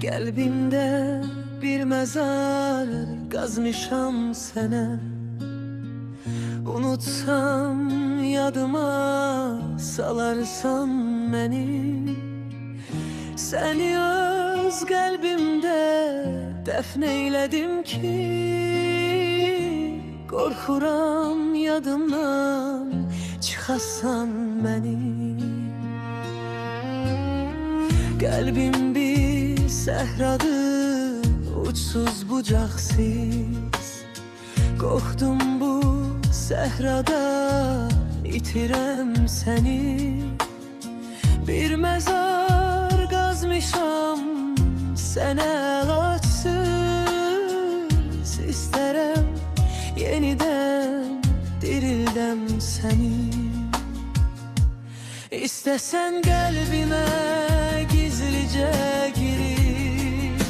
Kalbimde bir mezar kazmışam sana. Unutsam yadıma salarsan beni. Seni öz kalbimde dəfn eyledim ki, korkuram yadımdan çıkasan beni. Kalbim bir sehradır, uçsuz bucaksız. Korktum bu sehrada itirem seni. Bir mezar kazmışam sene açsız. İsterem yeniden dirildem seni. İstesen kalbime gizlice girip,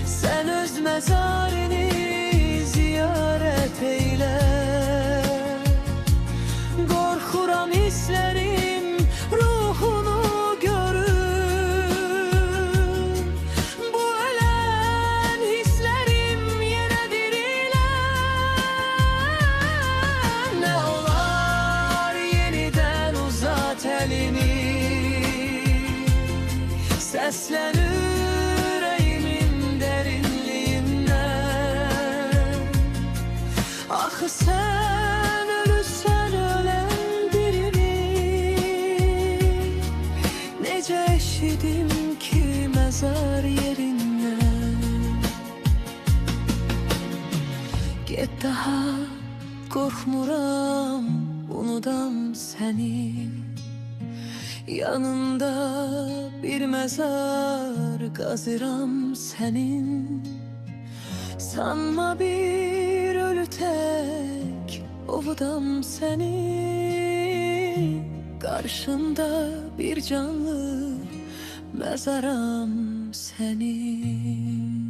sen öz mezarını ziyaret eyle. Korkuram hislerim ruhunu görür. Bu ölen hislerim yine diriler. Ne olar yeniden uzat elini. Seslenir yüreğimin derinliğinden. Ah sen ölürsen ölen birini, nece eşidim ki mezar yerinden. Get daha korkmuram, unudam seni. Yanında bir mezar kazıram senin. Sanma bir ölü tek ovudam seni. Karşında bir canlı mezaram senin.